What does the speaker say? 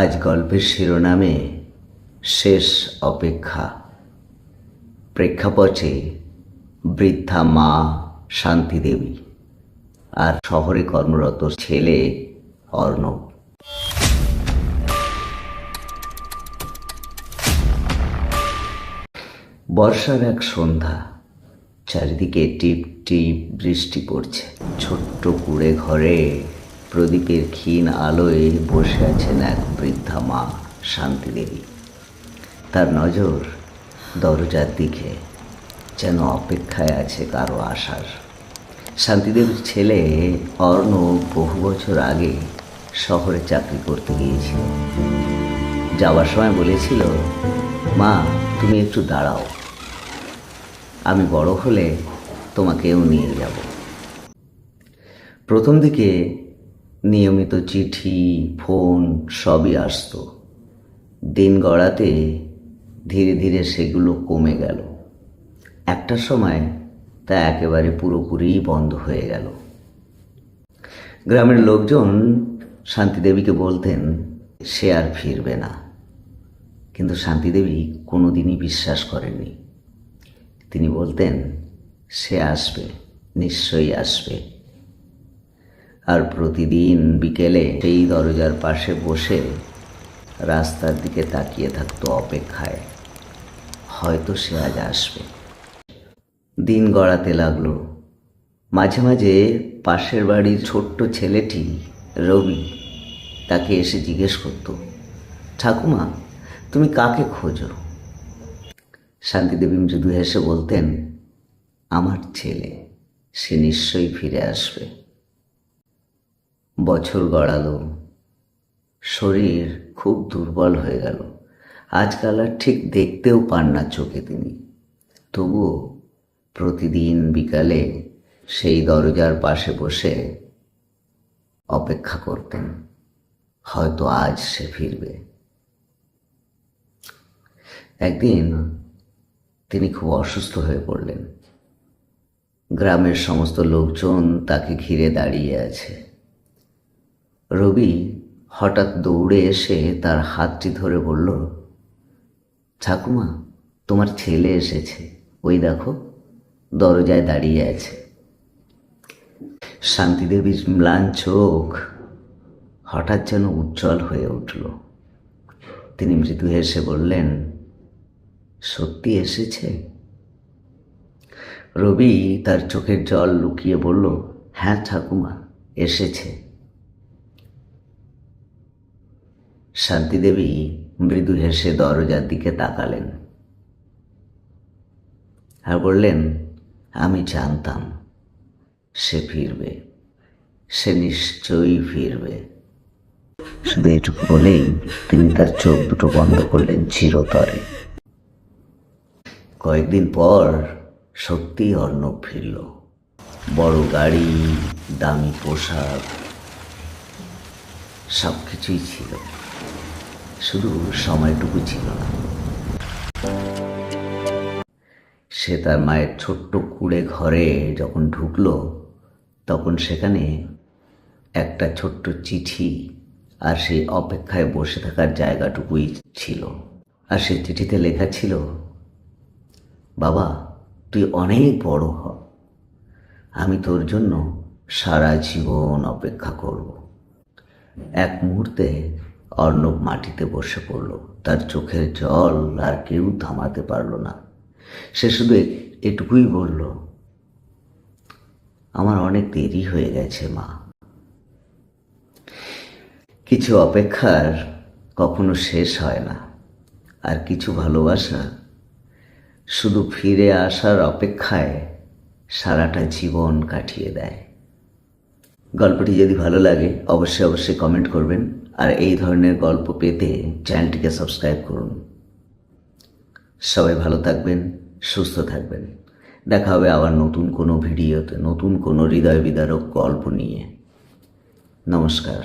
আজ গল্পের শিরোনামে শেষ অপেক্ষা। প্রেক্ষাপটে বৃদ্ধা মা শান্তি দেবী আর শহরে কর্মরত ছেলে অর্ণব। বর্ষার এক সন্ধ্যা, চারিদিকে টিপ টিপ বৃষ্টি পড়ছে। ছোট্ট কুঁড়ে ঘরে প্রদীপের ক্ষীণ আলোয় বসে আছেন এক বৃদ্ধা মা শান্তি দেবী। তার নজর দরজার দিকে, যেন অপেক্ষায় আছে কারো আসার। শান্তিদেবীর ছেলে অর্ণব বহু বছর আগে শহরে চাকরি করতে গিয়েছিল। যাওয়ার সময় বলেছিল, মা তুমি একটু দাঁড়াও, আমি বড় হলে তোমাকেও নিয়ে যাব। প্রথম দিকে নিয়মিত চিঠি, ফোন সবই আসতো। দিন গড়াতে ধীরে ধীরে সেগুলো কমে গেল। একটা সময় তা একেবারে পুরোপুরি বন্ধ হয়ে গেল। গ্রামের লোকজন শান্তিদেবীকে বলতেন সে আর ফিরবে না, কিন্তু শান্তিদেবী কোনোদিনই বিশ্বাস করেননি। তিনি বলতেন সে আসবে, নিশ্চয়ই আসবে। আর প্রতিদিন বিকেলে সেই দরজার পাশে বসে রাস্তার দিকে তাকিয়ে থাকতো অপেক্ষায়, হয়তো সে আজ আসবে। দিন গড়াতে লাগলো। মাঝে মাঝে পাশের বাড়ির ছোট্ট ছেলেটি রবি তাকে এসে জিজ্ঞেস করত, ঠাকুমা তুমি কাকে খোঁজো? শান্তিদেবী মৃদু হেসে বলতেন, আমার ছেলে, সে নিশ্চয়ই ফিরে আসবে। বছর গড়ালো, শরীর খুব দুর্বল হয়ে গেল। আজকাল আর ঠিক দেখতেও পান না চোখে তিনি। তবুও প্রতিদিন বিকালে সেই দরজার পাশে বসে অপেক্ষা করতেন, হয়তো আজ সে ফিরবে। একদিন তিনি খুব অসুস্থ হয়ে পড়লেন। গ্রামের সমস্ত লোকজন তাকে ঘিরে দাঁড়িয়ে আছে। রবি হঠাৎ দৌড়ে এসে তার হাতটি ধরে বলল, ঠাকুমা তোমার ছেলে এসেছে, ওই দেখো দরজায় দাঁড়িয়ে আছে। শান্তিদেবীর ম্লান চোখ হঠাৎ যেন উজ্জ্বল হয়ে উঠল। তিনি মৃদু হেসে বললেন, সত্যি এসেছে? রবি তার চোখের জল লুকিয়ে বলল, হ্যাঁ ঠাকুমা, এসেছে। শান্তিদেবী মৃদু হেসে দরজার দিকে তাকালেন আর বললেন, আমি জানতাম সে ফিরবে, সে নিশ্চয়ই ফিরবে। শুধু এটুকু বলেই তিনি তার চোখ দুটো বন্ধ করলেন চিরতরে। কয়েকদিন পর সত্যি অর্ণব ফিরল। বড় গাড়ি, দামি পোশাক, সব কিছুই ছিল, শুধু সময়টুকু ছিল না। সে তার মায়ের ছোট্ট কুঁড়ে ঘরে যখন ঢুকলো, তখন সেখানে একটা ছোট্ট চিঠি আর সেই অপেক্ষায় বসে থাকার জায়গাটুকুই ছিল। আর সেই চিঠিতে লেখা ছিল, বাবা তুই অনেক বড় হ, আমি তোর জন্য সারা জীবন অপেক্ষা করব। এক মুহূর্তে অর্ণব মাটিতে বসে পড়ল। তার চোখের জল আর কেউ থামাতে পারল না। সে শুধু এটুকুই বলল, আমার অনেক দেরি হয়ে গেছে মা। কিছু অপেক্ষার কখনো শেষ হয় না, আর কিছু ভালোবাসা শুধু ফিরে আসার অপেক্ষায় সারাটা জীবন কাটিয়ে দেয়। গল্পটি যদি ভালো লাগে অবশ্যই কমেন্ট করবেন, আর এই ধরনের গল্প পেতে চ্যানেলটিকে সাবস্ক্রাইব করুন। সবাই ভালো থাকবেন, সুস্থ থাকবেন। দেখা হবে আবার নতুন কোনো ভিডিওতে, নতুন কোনো হৃদয় বিদারক গল্প নিয়ে। নমস্কার।